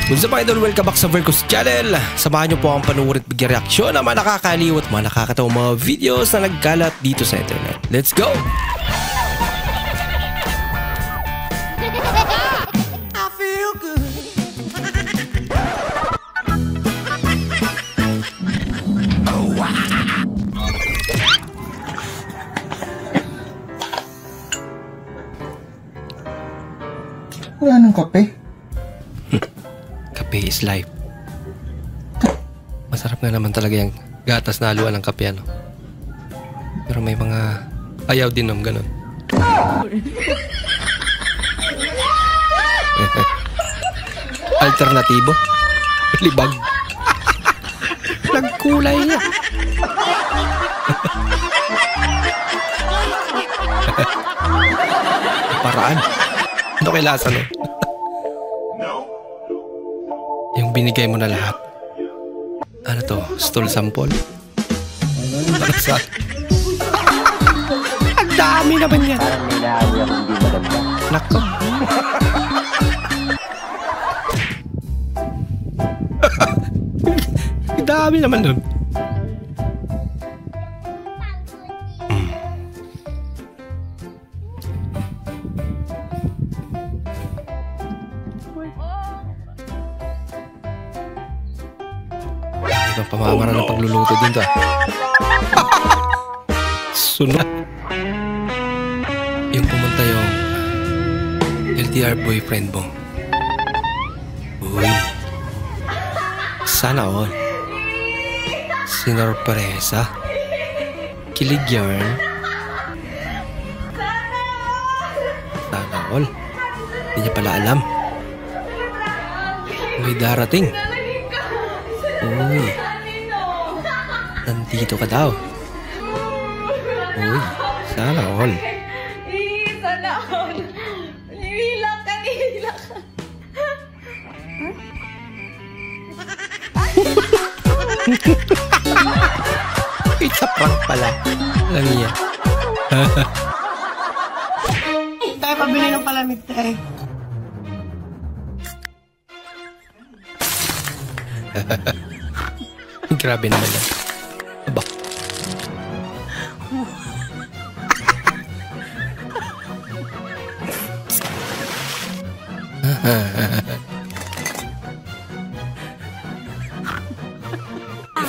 What's up idol? Welcome back sa Vercos Channel. Samahan nyo po ang panuurit bigyan reaksyon ng mga nakakaliw at mga nakakatawang mga videos na nagkalat dito sa internet. Let's go! I feel good. Oh, wow. Wala nang kape? Kape is life. Masarap nga naman talaga yung gatas na haluan ng kape, ano? Pero may mga ayaw din ng ganun. Alternatibo? Libag? Nagkulay niya. Paraan. Ano kay lasa, no? Yung binigay mo na lahat. Ano to? Stool sample? Para sa... Ang dami naman yan. Parang may naawi ako hindi maganda. Nako. Ang dami naman dun. Ibang pamamara ng pagluluto din to. Sunod. Yung pumunta yung LDR boyfriend mo. Uy. Sana all. Sinorpresa. Kilig yarn. Sana all. Hindi niya pala alam. May darating. Uy. Nandito ka daw. Uy. Sana all. Sana all. Nihilak ka. It's a prank pala. Lang iya. Tayo pabili ng palamig tayo. Grabe naman yan. Aba.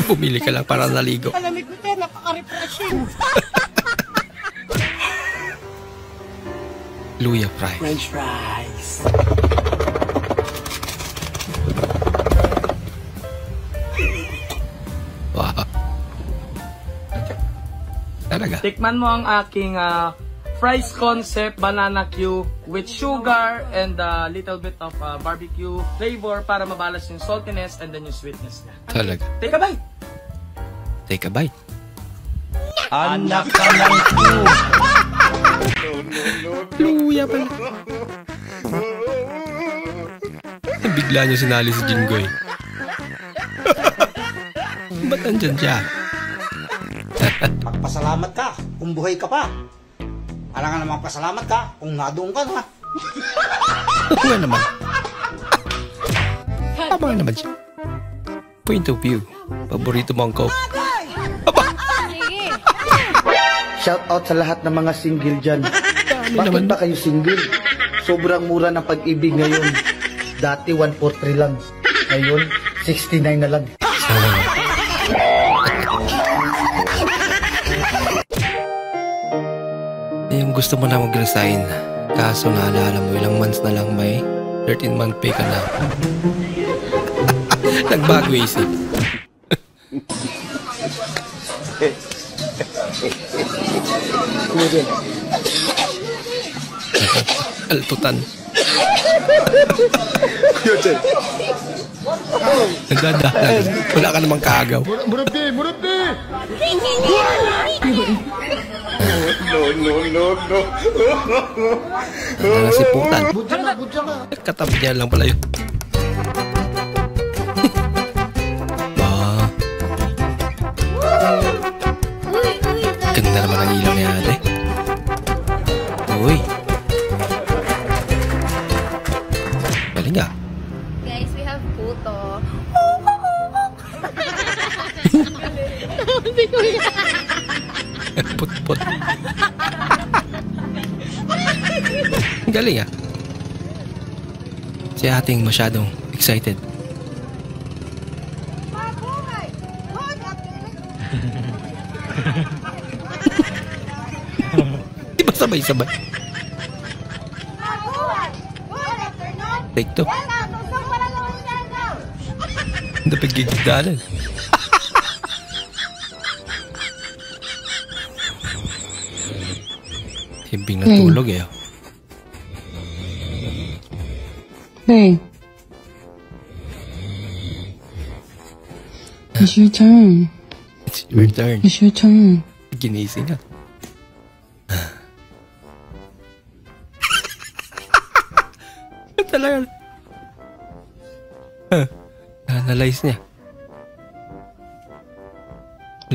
Bumili ka lang para naligo. Palamig ko tayo, napaka-refreshing. Luya fry. French fries. Wow. Talaga. Tikman mo ang aking fries concept banana Q with sugar and a little bit of barbecue flavor para mabalas yung saltiness and then yung sweetness niya. Talaga. Take a bite! Take a bite. Anak ka ng Luya pala. Bigla niyo sinali si Jinggoy. Ba't nandyan siya? Magpasalamat ka kung buhay ka pa. Alam nga naman pasalamat ka kung nadoon ka na. Oo nga naman. Tama naman siya. Point of view. Paborito mo ang coke. Shout out sa lahat ng mga single dyan. Bakit ba kayo single? Sobrang mura ng pag-ibig ngayon. Dati 143 lang. Ngayon, 69 na lang. Yung gusto mo na mag-resign. Kaso naalala mo ilang months na lang may 13-month pay ka na. Nagbago isip. Altutan. Nagdadahan. Wala ka namang kaagaw. Murati! No. Nasiputan. Katabi niya lang pala yun. Ganda naman ang ilaw ni ate. Uy. Galing ah. Guys, we have puto. Put-put. Galing ah. Si ating masyadong excited. Di ba sabay-sabay? Take two. Napagigdalan. Himbing natulog eh. Hey. It's your turn. It's your turn. It's your turn. Ginising nga. Talaga. Analyze niya.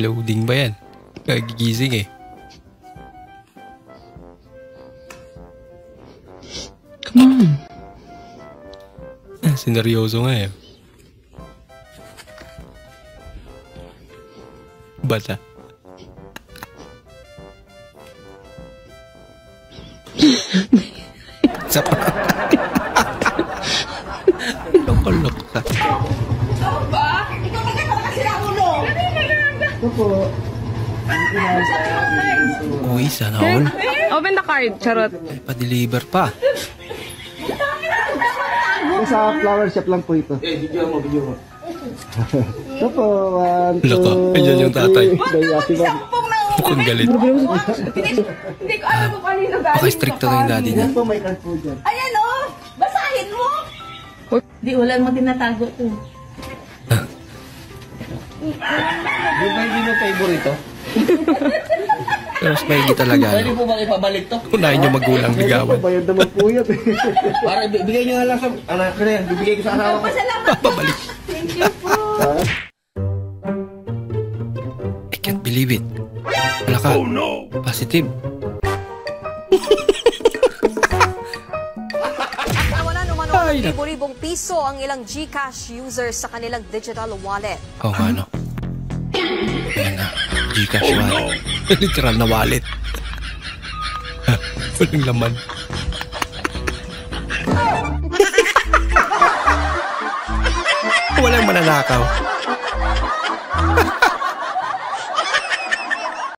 Loading ba yan? Kagigising eh. Come on. Sineryoso nga eh. Bata. Sa pa. Lokolok ka. Uy, sana all. Open the card, charot. Pa-deliver pa. Sa flower shop lang po ito. Video mo. Ito po, 1, 2, Loko, ayan yung tatay. Mukhang galit. Hindi ko alam kung kanino galing. Paka-stricto na yung daddy niya. po may card po dyan. Ayan o! Basahin mo! Di, wala mo tinatago to. Di ba hindi mo favorito? Pero mas maigi talaga. Pwede po bang ipabalik to? Unahin nyo magulang ligawan. Bayad naman po yan. Para bigay nyo nga lang sa anak ko na yan. Bibigay ko sa asawa ko. Papabalik. Thank you po. I can't believe it. Wala ka. Oh no! Positive. Nawalan umano ng libo-libong piso ang ilang GCash users sa kanilang digital wallet. Oo nga no. Ayan na. Gcash wallet. Literal na wallet. Walang laman. Walang mananakaw.